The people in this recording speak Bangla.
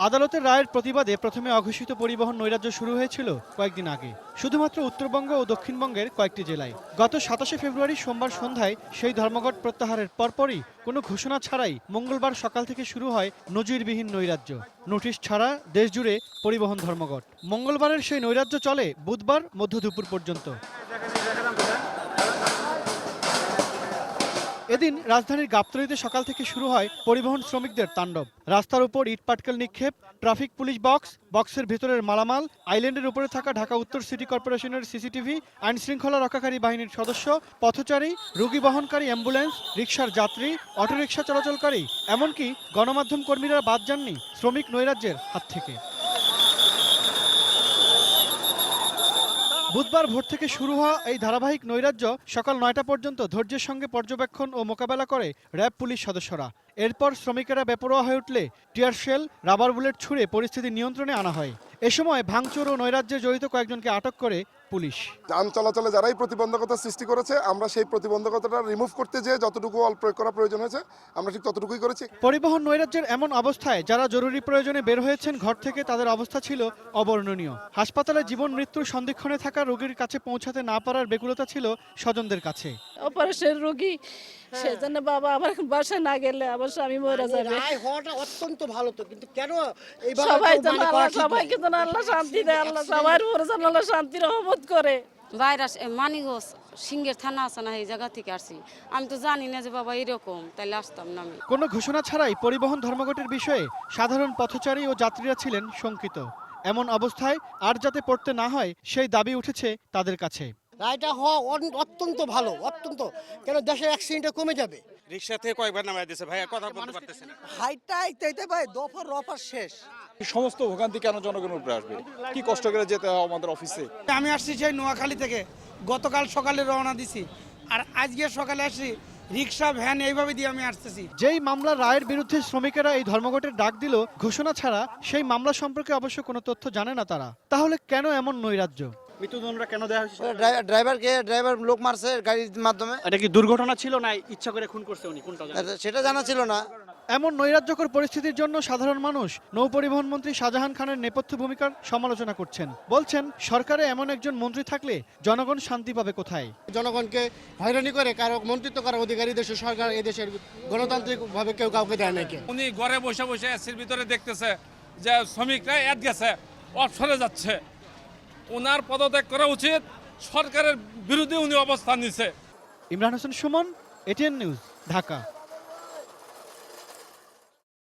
আদালতের রায়ের প্রতিবাদে প্রথমে অঘোষিত পরিবহন নৈরাজ্য শুরু হয়েছিল কয়েকদিন আগে, শুধুমাত্র উত্তরবঙ্গ ও দক্ষিণবঙ্গের কয়েকটি জেলায়। গত ২৭শে ফেব্রুয়ারি সোমবার সন্ধ্যায় সেই ধর্মঘট প্রত্যাহারের পরপরই কোনো ঘোষণা ছাড়াই মঙ্গলবার সকাল থেকে শুরু হয় নজিরবিহীন নৈরাজ্য। নোটিশ ছাড়া দেশজুড়ে পরিবহন ধর্মঘট। মঙ্গলবারের সেই নৈরাজ্য চলে বুধবার মধ্য দুপুর পর্যন্ত। এদিন রাজধানীর গাবতলীতে সকাল থেকে শুরু হয় পরিবহন শ্রমিকদের তাণ্ডব। রাস্তার উপর ইটপাটকেল নিক্ষেপ, ট্রাফিক পুলিশ বক্সের ভেতরের মালামাল, আইল্যান্ডের উপরে থাকা ঢাকা উত্তর সিটি কর্পোরেশনের সিসিটিভি, আইন শৃঙ্খলা রক্ষাকারী বাহিনীর সদস্য, পথচারী, রোগী বহনকারী অ্যাম্বুলেন্স, রিকশার যাত্রী, অটোরিকশা চলাচলকারী, এমনকি গণমাধ্যম কর্মীরা বাদ যাননি শ্রমিক নৈরাজ্যের হাত থেকে। বুধবার ভোর থেকে শুরু হওয়া এই ধারাবাহিক নৈরাজ্য সকাল ৯টা পর্যন্ত ধৈর্যের সঙ্গে পর্যবেক্ষণ ও মোকাবেলা করে র্যাব পুলিশ সদস্যরা। এরপর শ্রমিকেরা বেপরোয়া হয়ে উঠলে টিয়ার শেল, রাবার বুলেট ছুড়ে পরিস্থিতি নিয়ন্ত্রণে আনা হয়। এ সময় ভাঙচুর ও নৈরাজ্যে জড়িত কয়েকজনকে আটক করে পুলিশ। যান চলাচলে যারাই প্রতিবন্ধকতা সৃষ্টি করেছে, আমরা সেই প্রতিবন্ধকতাটা রিমুভ করতে যে যতটুকু প্রয়োগ করা প্রয়োজন হয়েছে আমরা ঠিক ততটুকুই করেছি। পরিবহন নৈরাজ্যের এমন অবস্থায় যারা জরুরি প্রয়োজনে বের হয়েছেন ঘর থেকে, তাদের অবস্থা ছিল অবর্ণনীয়। হাসপাতালে জীবন মৃত্যুর সন্ধিক্ষণে থাকা রোগীর কাছে পৌঁছাতে না পারার বেকুলতা ছিল স্বজনদের কাছে। অপারেশন রোগী, সেজন্য বাবা আমার বাসায় না গেলে আমার স্বামী মরে যাবে। হওয়াটা অত্যন্ত ভালো, তো কিন্তু কেন সবাইকে যেন আল্লাহ শান্তি দেয়, আল্লাহ সবার উপরে যেন আল্লাহ শান্তির রহমত করে। ভাইরাস মানিগঞ্জ সিংহের থানা আছে না, এই জায়গা থেকে আসছি। আমি তো জানি না যে বাবা এরকম, তাইলে আসতাম না আমি। কোনো ঘোষণা ছাড়াই পরিবহন ধর্মঘটের বিষয়ে সাধারণ পথচারী ও যাত্রীরা ছিলেন শঙ্কিত। এমন অবস্থায় আর যাতে পড়তে না হয় সেই দাবি উঠেছে তাদের কাছে। রায়টা হওয়া অত্যন্ত ভালো, অত্যন্ত, কেন দেশের অ্যাক্সিডেন্টটা কমে যাবে। রিক্সা থেকে কয়েকবার নামাই দিয়েছে ভাইয়া, কথা বলতে পারতেছে না। হাইটটা আইতে ভাই দফার রফার শেষ। সমস্ত ভোগান্তি কেন জনগণের উপরে আসবে? কি কষ্ট করে যেতে হয় আমাদের অফিসে। আমি আসছি সেই নোয়াখালী থেকে, গতকাল সকালে রওনা দিছি, আর আজকে সকালে আসছি রিক্সা ভ্যান এইভাবে দিয়ে আমি আসতেছি। যেই মামলার রায়ের বিরুদ্ধে শ্রমিকেরা এই ধর্মঘটের ডাক দিল, ঘোষণা ছাড়া সেই মামলা সম্পর্কে অবশ্য কোনো তথ্য জানে না তারা। তাহলে কেন এমন নৈরাজ্য? মৃত্যুদণ্ডটা কেন দেওয়া হয়েছে? ড্রাইভার লোক মারছে গাড়ির মাধ্যমে। এটা কি দুর্ঘটনা ছিল না ইচ্ছা করে খুন করছে উনি, কোনটা জানেন? সেটা জানা ছিল না। এমন নৈরাজ্যকর পরিস্থিতির জন্য সাধারণ মানুষ নৌপরিবহন মন্ত্রী শাহজাহান খানের নেপথ্য ভূমিকার সমালোচনা করছেন। বলছেন, সরকারে এমন একজন মন্ত্রী থাকলে জনগণ শান্তি পাবে কোথায়? জনগণকে হয়রানি করে কারো মন্ত্রিত্ব করার অধিকারী দেশের সরকার, এই দেশের গণতান্ত্রিক ভাবে কেউ কাউকে দেয় নাকি। উনি ঘরে বসে বসে এসির ভিতরে দেখতেছে যে শ্রমিকরা এদ গেছে, অবসরে যাচ্ছে। ওনার পদত্যাগ করা উচিত, সরকারের বিরুদ্ধে উনি অবস্থান নিছে। Imran Hossain Suman, ATN news, Dhaka.